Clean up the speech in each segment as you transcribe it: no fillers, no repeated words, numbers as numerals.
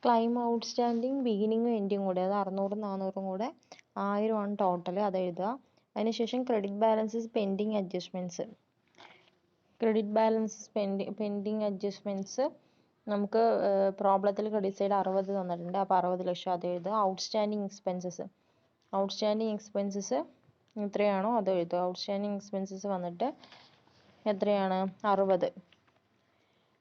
Climb outstanding ബിഗിനിങ്ങും ending കൂടെ, അത് 600 400 കൂടെ 1000 ആണ് ടോട്ടൽ, അത് എഴുതുക. അതിനുശേഷം credit balances pending adjustments. Credit balances pending adjustments നമുക്ക് പ്രോബ്ലത്തിൽ ക്രെഡിറ്റ് സൈഡ് 60 തന്നിട്ടുണ്ട്, അപ്പോൾ 60 ലക്ഷം അത് എഴുതുക. ഔട്ട്സ്റ്റാൻഡിങ് എക്സ്പെൻസസ് എത്രയാണോ അത് എഴുതുക. ഔട്ട്സ്റ്റാൻഡിങ് എക്സ്പെൻസസ് വന്നിട്ട് എത്രയാണ്? 60.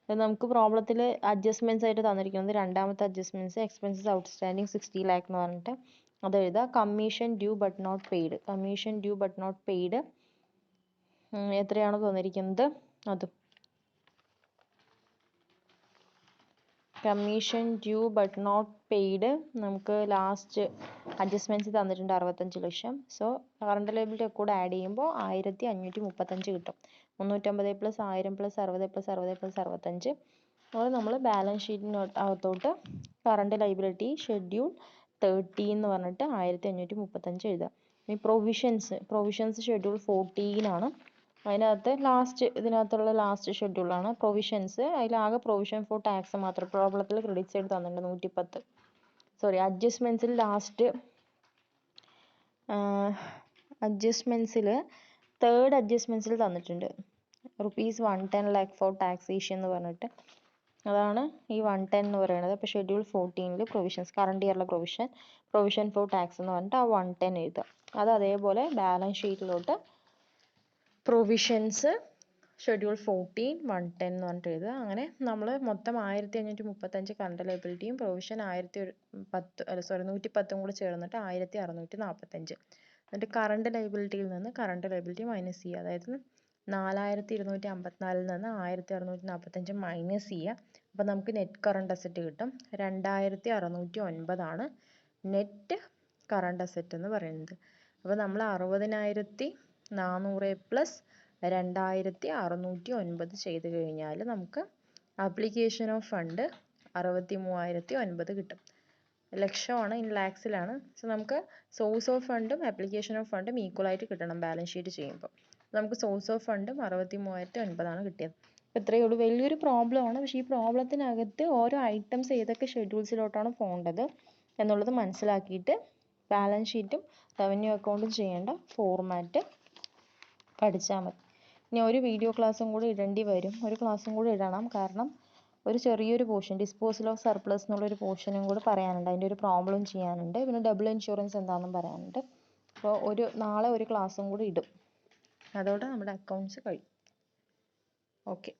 നമുക്ക് പ്രോബ്ലത്തിൽ അഡ്ജസ്റ്റ്മെൻറ്റ്സ് ആയിട്ട് തന്നിരിക്കുന്നത് രണ്ടാമത്തെ അഡ്ജസ്റ്റ്മെൻറ്റ്സ് എക്സ്പെൻസസ് ഔട്ട്സ്റ്റാൻഡിങ് 60 lakh എന്ന് പറഞ്ഞിട്ട് അത് എഴുതുക. Commission due but not paid എത്രയാണോ തന്നിരിക്കുന്നത് അതും. Commission due but not paid നമുക്ക് ലാസ്റ്റ് അഡ്ജസ്റ്റ്മെൻറ്റ്സ് തന്നിട്ടുണ്ട് 65 ലക്ഷം. സോ കറണ്ട് ലയബിലിറ്റി കൂടെ ആഡ് ചെയ്യുമ്പോൾ 1535 കിട്ടും. 350 പ്ലസ് 1000 പ്ലസ് 60 പ്ലസ് 60 പ്ലസ് 65. അത് നമ്മൾ ബാലൻസ് ഷീറ്റിനകത്തോട്ട് കറണ്ട് ലയബിലിറ്റി ഷെഡ്യൂൾ 30 എന്ന് പറഞ്ഞിട്ട് 1535 എഴുതുക. ഈ പ്രൊവിഷൻസ് ഷെഡ്യൂൾ 14 ആണ്. അതിനകത്ത് ഇതിനകത്തുള്ള ലാസ്റ്റ് ഷെഡ്യൂളാണ് പ്രൊവിഷൻസ്. അതിലാകെ പ്രൊവിഷൻ ഫോർ ടാക്സ് മാത്രം പ്രോബ്ലത്തിൽ ക്രെഡിറ്റ് സൈഡ് തന്നിട്ടുണ്ട് 110. അഡ്ജസ്റ്റ്മെൻറ്റ്സിൽ തേർഡ് അഡ്ജസ്റ്റ്മെൻറ്റ്സിൽ തന്നിട്ടുണ്ട് ₹110 lakh ഫോർ ടാക്സേഷൻ എന്ന് പറഞ്ഞിട്ട്, അതാണ് ഈ 110 എന്ന് പറയുന്നത്. അപ്പോൾ ഷെഡ്യൂൾ 14 പ്രൊവിഷൻസ് കറണ്ട് ഇയറിലെ പ്രൊവിഷൻ ഫോർ ടാക്സ് എന്ന് പറഞ്ഞിട്ട് ആ 110 എഴുതുക. അത് അതേപോലെ ബാലൻസ് ഷീറ്റിലോട്ട് പ്രൊവിഷൻസ് ഷെഡ്യൂൾ 14 110 എന്ന് പറഞ്ഞിട്ട് എഴുതുക. അങ്ങനെ നമ്മൾ മൊത്തം 1535 കറണ്ട് ലയബിലിറ്റിയും പ്രൊവിഷൻ 110 കൂടെ ചേർന്നിട്ട് 1645. എന്നിട്ട് കറണ്ട് ലയബിലിറ്റിയിൽ നിന്ന് കറണ്ട് ലയബിലിറ്റി മൈനസ് ചെയ്യുക. അതായത് 4254 നിന്ന് 1645 മൈനസ് ചെയ്യുക. അപ്പോൾ നമുക്ക് നെറ്റ് കറണ്ട് അസറ്റ് കിട്ടും. 2609 ആണ് നെറ്റ് കറണ്ട് അസറ്റ് എന്ന് പറയുന്നത്. അപ്പോൾ നമ്മൾ 60,400 പ്ലസ് 2609 ചെയ്ത് കഴിഞ്ഞാൽ നമുക്ക് ആപ്ലിക്കേഷൻ ഓഫ് ഫണ്ട് 63,009 കിട്ടും. ലക്ഷമാണ്, ഇൻ ലാക്സിലാണ്. സോ നമുക്ക് സോഴ്സ് ഓഫ് ഫണ്ടും ആപ്ലിക്കേഷൻ ഓഫ് ഫണ്ടും ഈക്വൽ ആയിട്ട് കിട്ടണം ബാലൻസ് ഷീറ്റ് ചെയ്യുമ്പോൾ. നമുക്ക് സോഴ്സ് ഓഫ് ഫണ്ടും 63,009 ആണ് കിട്ടിയത്. ഇത്രയേ ഉള്ളൂ. വലിയൊരു പ്രോബ്ലമാണ്. പക്ഷേ ഈ പ്രോബ്ലത്തിനകത്ത് ഓരോ ഐറ്റംസ് ഏതൊക്കെ ഷെഡ്യൂൾസിലോട്ടാണ് പോകേണ്ടത് എന്നുള്ളത് മനസ്സിലാക്കിയിട്ട് ബാലൻസ് ഷീറ്റും റവന്യൂ അക്കൗണ്ടും ചെയ്യേണ്ട ഫോർമാറ്റ് പഠിച്ചാൽ മതി. ഇനി ഒരു വീഡിയോ ക്ലാസ്സും കൂടി ഇടേണ്ടി വരും, ഒരു ക്ലാസ്സും കൂടി ഇടണം. കാരണം ഒരു ചെറിയൊരു പോർഷൻ ഡിസ്പോസൽ ഓഫ് സർപ്ലസ് എന്നുള്ളൊരു പോർഷനും കൂടി പറയാനുണ്ട്. അതിൻ്റെ ഒരു പ്രോബ്ലം ചെയ്യാനുണ്ട്. പിന്നെ ഡബിൾ ഇൻഷുറൻസ് എന്താണെന്നും പറയാനുണ്ട്. അപ്പോൾ നാളെ ഒരു ക്ലാസ്സും കൂടി ഇടും. അതോടെ നമ്മുടെ അക്കൗണ്ട്സ് കഴിയും. ഓക്കെ.